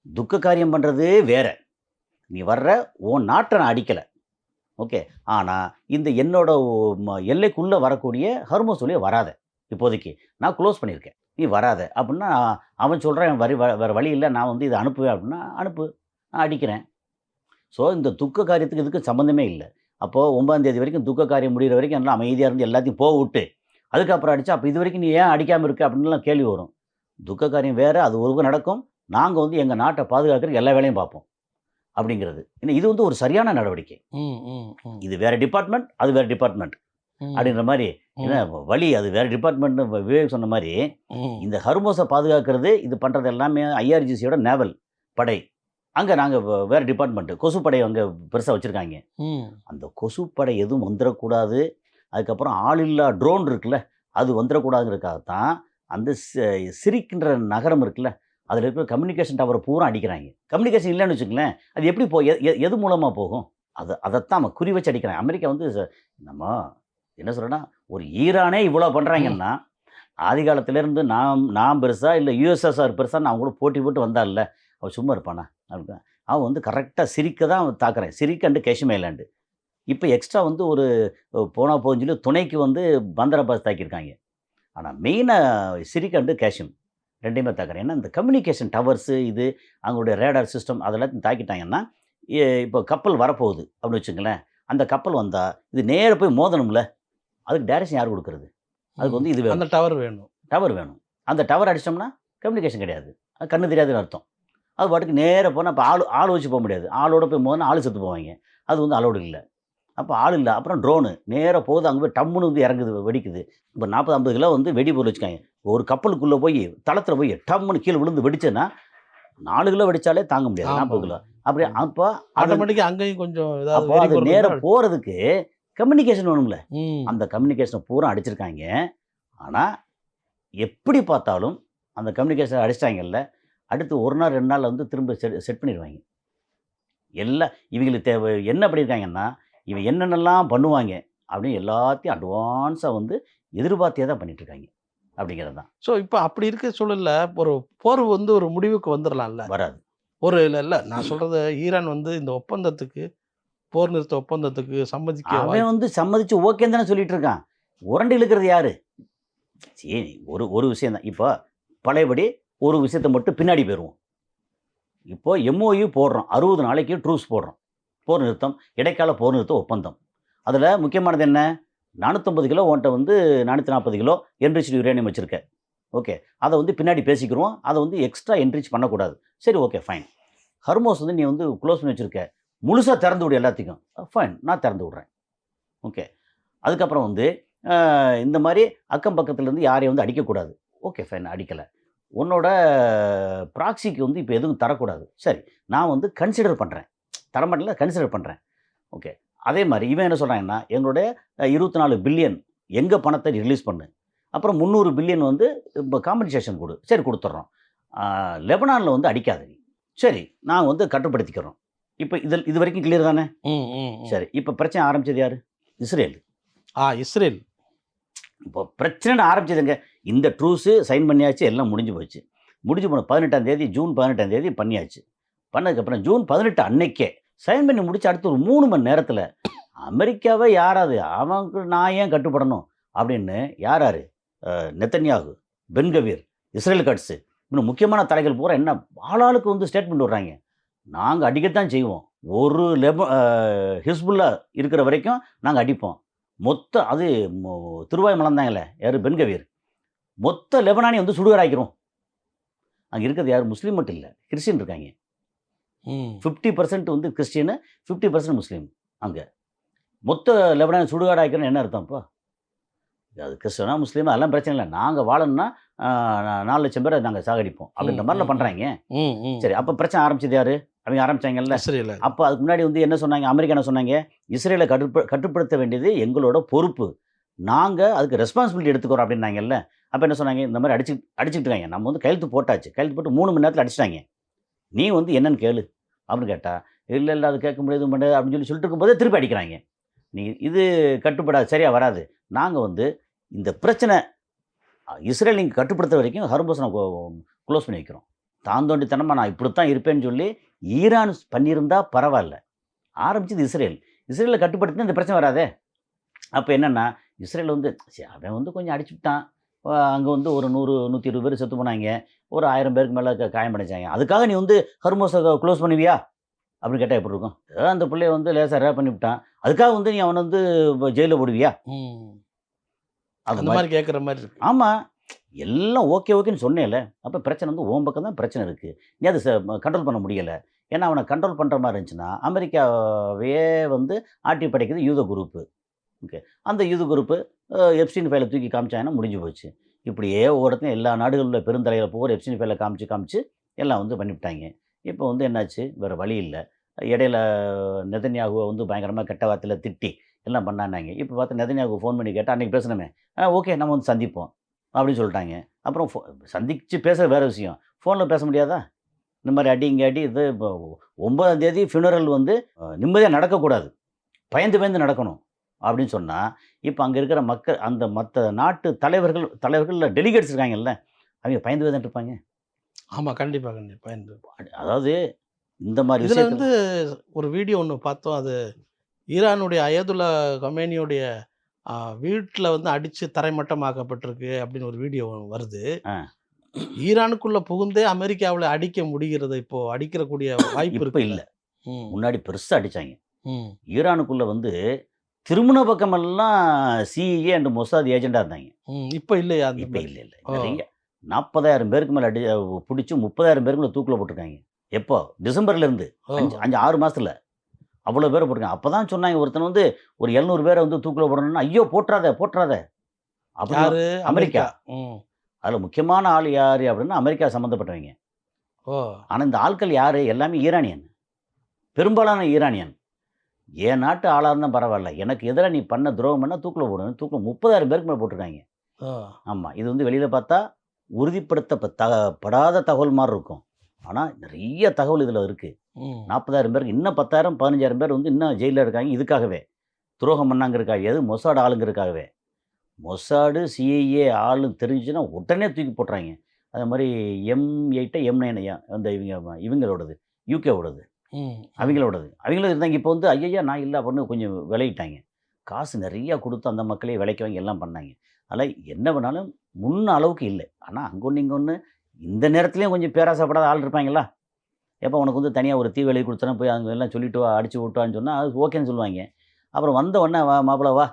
துக்க காரியம் பண்ணுறது வேற, நீ வர்ற உன் நாட்டை நான் அடிக்கலை. ஓகே, ஆனால் இந்த என்னோட எல்லைக்குள்ளே வரக்கூடிய ஹர்மோஸ் வழியே வராத, இப்போதைக்கு நான் க்ளோஸ் பண்ணியிருக்கேன், நீ வராத அப்படின்னா அவன் சொல்கிறான், வேறு வழி இல்லை, நான் வந்து இதை அனுப்புவேன் அப்படின்னா அனுப்பு, நான் அடிக்கிறேன். ஸோ இந்த துக்க காரியத்துக்கு இதுக்கு சம்மந்தமே இல்லை. அப்போது 9ஆம் தேதி வரைக்கும் துக்க காரியம் முடிகிற வரைக்கும் எல்லாம் அமைதியாக இருந்து எல்லாத்தையும் போக விட்டு அதுக்கப்புறம் அடித்தா, அப்போ இது வரைக்கும் நீ ஏன் அடிக்காமல் இருக்க அப்படின்லாம் கேள்வி வரும். துக்க காரியம் வேறு, அது ஒரு நடக்கும், நாங்கள் வந்து எங்கள் நாட்டை பாதுகாக்கிறதுக்கு எல்லா வேலையும் பார்ப்போம் அப்படிங்கிறது. ஏன்னா இது வந்து ஒரு சரியான நடவடிக்கை. இது வேறு டிபார்ட்மெண்ட், அது வேறு டிபார்ட்மெண்ட் அப்படின்ற மாதிரி. ஏன்னா வழி அது வேறு டிபார்ட்மெண்ட்னு விவேக் சொன்ன மாதிரி, இந்த ஹர்மோஸை பாதுகாக்கிறது இது பண்ணுறது எல்லாமே ஐஆர்ஜிசியோட நேவல் படை. அங்கே நாங்கள் வேறு டிபார்ட்மெண்ட்டு கொசுப்படை அங்கே பெருசாக வச்சுருக்காங்க. அந்த கொசுப்படை எதுவும் வந்துடக்கூடாது, அதுக்கப்புறம் ஆளில்லா ட்ரோன் இருக்குல்ல, அது வந்துடக்கூடாதுங்கிறதுக்காகத்தான் அந்த சிரிக்கின்ற நகரம் இருக்குல்ல, அதில் இருக்கிற கம்யூனிகேஷன் டவரை பூரா அடிக்கிறாங்க. கம்யூனிகேஷன் இல்லைன்னு வச்சுக்கங்களேன், அது எப்படி எது மூலமாக போகும்? அதைத்தான் நம்ம குறி வச்சு அடிக்கிறாங்க. அமெரிக்கா வந்து நம்ம என்ன சொல்கிறேன்னா, ஒரு ஈரானே இவ்வளோ பண்ணுறாங்கன்னா, ஆதி காலத்திலேருந்து நான் பெருசாக இல்லை யூஎஸ்எஸ்ஆர் பெருசாக நான் கூட போட்டி போட்டு வந்தால, அவன் சும்மா இருப்பானா? அவன் வந்து கரெக்டாக சிரிக்க தான் தாக்குறேன், சிரிக் அண்டு காஷ்மீர் ஐலாண்டு. இப்போ எக்ஸ்ட்ரா வந்து ஒரு போனா போகுன்னு சொல்லி துணைக்கு வந்து பந்தரபாஸ் தாக்கியிருக்காங்க. ஆனால் மெயினாக சிரிக் அண்டு காஷ்மீர் ரெண்டையுமே தாக்குறேன். ஏன்னா இந்த கம்யூனிகேஷன் டவர்ஸு, இது அவங்களுடைய ரேடார் சிஸ்டம் அதெல்லாத்தையும் தாக்கிட்டாங்கன்னா, இப்போ கப்பல் வரப்போகுது அப்படின்னு வச்சுங்களேன், அந்த கப்பல் வந்தால் இது நேராக போய் மோதணும்ல, அதுக்கு டைரக்ஷன் யார் கொடுக்குறது? அதுக்கு வந்து இது வேணும், அந்த டவர் வேணும். அந்த டவர் அடிச்சிட்டோம்னா கம்யூனிகேஷன் கிடையாது, அது கண்ணு தெரியாதுன்னு அர்த்தம். அது பாட்டுக்கு நேராக போனால் இப்போ ஆள் வச்சு போக முடியாது, ஆளோட போய் மோதினா ஆள் செத்து போவாங்க, அது வந்து அலோடு இல்லை. அப்போ ஆள் இல்லை, அப்புறம் ட்ரோனு நேராக போகுது, அங்கே போய் டம்முன்னு வந்து இறங்குது, வெடிக்குது. இப்போ 40-50 கிலோ வந்து வெடிபொருள் வச்சுக்காங்க, ஒரு கப்பலுக்குள்ளே போய் தளத்தில் போய் டம்முன்னு கீழே விழுந்து வெடிச்சேன்னா 4 கிலோ வெடித்தாலே தாங்க முடியாது, 40 கிலோ அப்படி. அப்போ ஆட்டோமேட்டிக்காக அங்கேயும் கொஞ்சம் அப்போ அது நேராக போகிறதுக்கு கம்யூனிகேஷன் வேணும்ல, அந்த கம்யூனிகேஷனை பூரா அடிச்சிருக்காங்க. ஆனால் எப்படி பார்த்தாலும் அந்த கம்யூனிகேஷன் அடிச்சிட்டாங்கல்ல, அடுத்து 1 நாள் 2 நாள் வந்து திரும்ப செட் பண்ணிடுவாங்க. எல்லாம் இவங்களுக்கு தேவை என்ன பண்ணியிருக்காங்கன்னா, இவன் என்னென்னலாம் பண்ணுவாங்க அப்படின்னு எல்லாத்தையும் அட்வான்ஸாக வந்து எதிர்பார்த்தே தான் பண்ணிகிட்ருக்காங்க அப்படிங்கிறது தான். ஸோ இப்போ அப்படி இருக்க சூழலில் ஒரு போர் வந்து ஒரு முடிவுக்கு வந்துடலாம்ல? வராது. ஒரு இல்லை நான் சொல்கிறது, ஈரான் வந்து இந்த ஒப்பந்தத்துக்கு, போர் நிறுத்த ஒப்பந்தத்துக்கு அவன் வந்து சம்மதிச்சு ஓகேன்னு தானே சொல்லிட்டு இருக்கான். உரண்டு இழுக்கிறது யாரு? சரி, ஒரு விஷயம் தான். இப்போ பழையபடி ஒரு விஷயத்தை மட்டும் பின்னாடி போயிடுவோம். இப்போ எம்ஓயு போடுறோம், 60 நாளைக்கு ட்ரூஸ் போடுறோம், போர் நிறுத்தம், இடைக்கால போர் நிறுத்த ஒப்பந்தம். அதில் முக்கியமானது என்ன? 450 கிலோ உன்ட்ட வந்து 440 கிலோ என்ரிச்டு யுரேனியம் வச்சுருக்க. ஓகே, அதை வந்து பின்னாடி பேசிக்கிறோம், அதை வந்து எக்ஸ்ட்ரா என்ரிச் பண்ணக்கூடாது. சரி, ஓகே, ஃபைன். ஹர்மோஸ் வந்து நீ வந்து க்ளோஸ் பண்ணி வச்சுருக்க, முழுசாக திறந்து விடு எல்லாத்துக்கும். ஃபைன், நான் திறந்து விட்றேன். ஓகே, அதுக்கப்புறம் வந்து இந்த மாதிரி அக்கம் பக்கத்துலேருந்து யாரையும் வந்து அடிக்கக்கூடாது. ஓகே, ஃபைன், அடிக்கலை. உன்னோட ப்ராக்சிக்கு வந்து இப்போ எதுவும் தரக்கூடாது. சரி, நான் வந்து கன்சிடர் பண்ணுறேன், தரமாட்டில் கன்சிடர் பண்ணுறேன். ஓகே, அதே மாதிரி இவன் என்ன சொல்கிறாங்கன்னா, எங்களுடைய 24 பில்லியன் எங்கள் பணத்தை ரிலீஸ் பண்ணு, அப்புறம் 300 பில்லியன் வந்து இப்போ காம்பன்சேஷன் கொடு. சரி, கொடுத்துட்றோம். லெபனானில் வந்து அடிக்காது. சரி, நான் வந்து கட்டுப்படுத்திக்கிறோம். இப்போ இது வரைக்கும் கிளியர் தானே? ம், ம், ம். சரி, இப்போ பிரச்சனை ஆரம்பிச்சது யாரு? இஸ்ரேல். இஸ்ரேல். இப்போ பிரச்சனை ஆரம்பிச்சதுங்க. இந்த ட்ரூஸு சைன் பண்ணியாச்சு, எல்லாம் முடிஞ்சு போச்சு. முடிஞ்சு போன 18ஆம் தேதி, ஜூன் 18ஆம் தேதி பண்ணியாச்சு. பண்ணதுக்கப்புறம் ஜூன் 18 அன்னைக்கே சைன் பண்ணி முடிச்சு அடுத்த ஒரு 3 மணி நேரத்தில் அமெரிக்காவை யாராவது அவனுக்கு நான் ஏன் கட்டுப்படணும் அப்படின்னு யார் நெத்தன்யாகு, பென்கவீர், இஸ்ரேல் கட்ஸு, இன்னும் முக்கியமான தலைகள் பூரா என்ன ஆளாளுக்கு வந்து ஸ்டேட்மெண்ட் விடுறாங்க. நாங்கள் அடிக்கத்தான் செய்வோம், ஒரு ஹிஸ்புல்லா இருக்கிற வரைக்கும் நாங்கள் அடிப்போம். மொத்த அது திருவாய் மலர்ந்தாங்களே யார், பென்கவீர், மொத்த லெபனானி வந்து சுடுகாடாக்கிறோம். அங்கே இருக்கிறது யார், முஸ்லீம் மட்டும் இல்லை, கிறிஸ்டின் இருக்காங்க. 50% வந்து கிறிஸ்டியனு, 50% முஸ்லீம். அங்கே மொத்த லெபனான் சுடுகாடாக்கிறோன்னு என்ன அர்த்தம்? இப்போ அது கிறிஸ்தவனா முஸ்லீமா எல்லாம் பிரச்சனை இல்லை, நாங்கள் வாழணும்னா 4 லட்சம் பேரை நாங்கள் சாகடிப்போம் அப்படின்ற மாதிரிலாம் பண்ணுறாங்க. சரி, அப்போ பிரச்சனை ஆரம்பிச்சது யார்? அவங்க ஆரம்பித்தாங்கல்ல. அப்போ அதுக்கு முன்னாடி வந்து என்ன சொன்னாங்க, அமெரிக்கா என்ன சொன்னாங்க, இஸ்ரேலை கட்டுப்படுத்த வேண்டியது எங்களோட பொறுப்பு, நாங்கள் அதுக்கு ரெஸ்பான்சிபிலிட்டி எடுத்துக்கிறோம் அப்படின்னாங்கல்ல. அப்போ என்ன சொன்னாங்க, இந்த மாதிரி அடிச்சுட்டு இருக்காங்க, நம்ம வந்து கையெழுத்து போட்டாச்சு, கையெழுத்து போட்டு 3 மணி நேரத்தில் அடிச்சிட்டாங்க, நீ வந்து என்னன்னு கேளு அப்படின்னு கேட்டால், இல்லை அது கேட்க முடியாது முடியாது அப்படின்னு சொல்லிட்டு இருக்கும்போதே திருப்பி அடிக்கிறாங்க. நீ இது கட்டுப்படாது, சரியாக வராது, நாங்கள் வந்து இந்த பிரச்சனை இஸ்ரேல் நீங்கள் கட்டுப்படுத்த வரைக்கும் ஹர்மோஸை க்ளோஸ் பண்ணி வைக்கிறோம். தாந்தோண்டித்தனமாக நான் இப்படித்தான் இருப்பேன்னு சொல்லி ஈரான் பண்ணியிருந்தா பரவாயில்ல, ஆரம்பிச்சது இஸ்ரேல். இஸ்ரேலை கட்டுப்படுத்தினா இந்த பிரச்சனை வராதே. அப்போ என்னென்னா இஸ்ரேல் வந்து அவன் வந்து கொஞ்சம் அடிச்சுட்டான், அங்கே வந்து ஒரு 100-120 பேர் செத்து போனாங்க, ஒரு 1000 பேருக்கு மேலே காயம் அடைஞ்சாங்க, அதுக்காக நீ வந்து ஹர்மோஸை க்ளோஸ் பண்ணுவியா அப்படின்னு கேட்டால் எப்படி இருக்கும்? அந்த பிள்ளைய வந்து லேசாக ரேப் பண்ணிவிட்டான், அதுக்காக வந்து நீ அவனை வந்து ஜெயிலில் போடுவியா? அந்த மாதிரி கேட்குற மாதிரி இருக்கு. ஆமாம், எல்லாம் ஓகேன்னு சொன்னேன்ல. அப்போ பிரச்சனை வந்து ஓம் பக்கம் தான் பிரச்சனை இருக்குது, நீ அதை கண்ட்ரோல் பண்ண முடியலை. ஏன்னா அவனை கண்ட்ரோல் பண்ணுற மாதிரி இருந்துச்சுன்னா அமெரிக்காவே வந்து ஆட்டி படைக்கிறது யூத குரூப்பு. ஓகே, அந்த யூத குரூப்பு எப்ஸ்டீன் ஃபைலை தூக்கி காமிச்சாங்கன்னா முடிஞ்சு போச்சு. இப்படியே ஒவ்வொருத்தையும் எல்லா நாடுகளில் பெருந்தலைகளை போகிற எப்ஸ்டீன் ஃபைலை காமிச்சு எல்லாம் வந்து பண்ணிவிட்டாங்க. இப்போ வந்து என்னாச்சு, வேறு வழி இல்லை. இடையில நெதன்யாகுவை வந்து பயங்கரமாக கெட்ட வார்த்தையில் திட்டி எல்லாம் பண்ணானாங்க. இப்போ பார்த்தா நெதன்யாகு ஃபோன் பண்ணி கேட்டால், அன்றைக்கி பேசணுமே, ஓகே நம்ம வந்து சந்திப்போம் அப்படின்னு சொல்லிட்டாங்க. அப்புறம் சந்தித்து பேச வேறு விஷயம், ஃபோனில் பேச முடியாதா? இந்த மாதிரி அடி இது. இப்போ 9ஆம் தேதி ஃபியூனரல் வந்து நிம்மதியாக நடக்கக்கூடாது, பயந்து நடக்கணும் அப்படின்னு சொன்னால், இப்போ அங்கே இருக்கிற மக்கள், அந்த மற்ற நாட்டு தலைவர்கள் டெலிகேட்ஸ் இருக்காங்கல்ல, அவங்க பயந்து தான் இருப்பாங்க. ஆமாம், கண்டிப்பாக பயந்து. அதாவது இந்த மாதிரி இதில் வந்து ஒரு வீடியோ ஒன்று பார்த்தோம், அது ஈரானுடைய அயதுல்லா கமேனியோடைய வீட்டில் வந்து அடித்து தரைமட்டமாக்கப்பட்டிருக்கு அப்படின்னு ஒரு வீடியோ வருது. ஈரானுக்குள்ளே புகுந்தே அமெரிக்காவில் அடிக்க முடிகிறது, இப்போது அடிக்கக்கூடிய வாய்ப்பு இருக்கு இல்லை. முன்னாடி பெருசாக அடித்தாங்க. ஈரானுக்குள்ளே வந்து திருமண பக்கமெல்லாம் சிஇஏ அண்ட் மொசாத் ஏஜெண்டாக இருந்தாங்க. இப்போ இல்லையா? இப்போ இல்லை. நிறைய 40,000 பேருக்கு மேலே பிடிச்சி 30,000 பேருக்கு மேலே தூக்கில் போட்டிருக்காங்க. எப்போ? டிசம்பர்லேருந்து 5-6 மாதத்தில் அவ்வளோ பேரை போட்டிருக்காங்க. அப்போ தான் சொன்னாங்க, ஒருத்தன் வந்து ஒரு 700 பேரை வந்து தூக்கில் போடணும்னா, ஐயோ போட்டுறாத அப்படின்னு. அமெரிக்கா. அதில் முக்கியமான ஆள் யார் அப்படின்னா அமெரிக்கா சம்மந்தப்பட்டவங்க. ஆனால் இந்த ஆட்கள் யார்? எல்லாமே ஈரானியன், பெரும்பாலான ஈரானியன். என் நாட்டு ஆளாக இருந்தால் பரவாயில்ல, எனக்கு எதிராக நீ பண்ண துரோகம் பண்ணால் தூக்கில் போடணும். தூக்கில் 30,000 பேருக்கு மேலே போட்டிருக்காங்க. ஆமாம், இது வந்து வெளியில் பார்த்தா உறுதிப்படுத்தப்படாத தகவல் மாதிரி இருக்கும், ஆனால் நிறைய தகவல் இதில் இருக்குது. 40,000 பேருக்கு, இன்னும் 10,000 15,000 பேர் வந்து இன்னும் ஜெயிலில் இருக்காங்க. இதுக்காகவே துரோகம் பண்ணாங்கிறதுக்காக, எது மொசாடு ஆளுங்கிறதுக்காகவே. மொசாடு சிஐஏ ஆளுன்னு தெரிஞ்சுன்னா உடனே தூக்கி போட்டுறாங்க. அதே மாதிரி M8 M9 அந்த இவங்களோடது, யூகேவோடது, அவங்களோடது இருந்தாங்க. இப்போ வந்து ஐயா நான் இல்லை அப்படின்னு கொஞ்சம் விளையிட்டாங்க. காசு நிறையா கொடுத்து அந்த மக்களே விலைக்கு வாங்கி எல்லாம் பண்ணாங்க. அதில் என்ன பண்ணாலும் முன்ன அளவுக்கு இல்லை. ஆனால் அங்கே ஒன்று இங்கே ஒன்று, இந்த நேரத்துலேயும் கொஞ்சம் பேராசைப்படாத ஆள் இருப்பாங்களா? எப்போ உனக்கு வந்து தனியாக ஒரு தீ வேலையை கொடுத்தனா போய் அங்கே எல்லாம் சொல்லிட்டு வா, அடிச்சு விட்டுவான்னு சொன்னால் அது ஓகேன்னு சொல்லுவாங்க. அப்புறம் வந்த உடனே வா மாப்பிள்ள வா,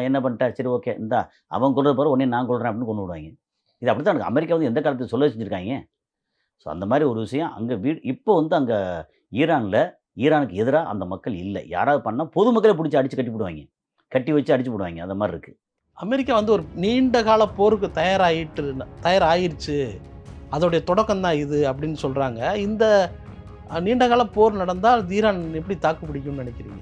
என்ன பண்ணிட்டா, சரி ஓகே இந்தா அவன் கொள்கிற பிறகு உடனே நான் கொள்கிறேன் அப்படின்னு கொண்டு விடுவாங்க. இது அப்படி தான் எனக்கு அமெரிக்கா வந்து எந்த காலத்தில் சொல்ல வச்சுருக்காங்க. ஸோ அந்த மாதிரி ஒரு விஷயம் அங்கே இப்போ வந்து அங்கே ஈரானுக்கு எதிராக அந்த மக்கள் இல்லை. யாராவது பண்ணால் பொதுமக்களை பிடிச்சி அடித்து கட்டி வச்சு அடிச்சு போடுவாங்க. அந்த மாதிரி இருக்குது. அமெரிக்கா வந்து ஒரு நீண்ட கால போருக்கு தயாராகிருச்சு, அதோடைய தொடக்கம் தான் இது அப்படின்னு சொல்கிறாங்க. இந்த நீண்ட கால போர் நடந்தால் ஈரான் எப்படி தாக்கு பிடிக்கும்னு நினைக்கிறீங்க?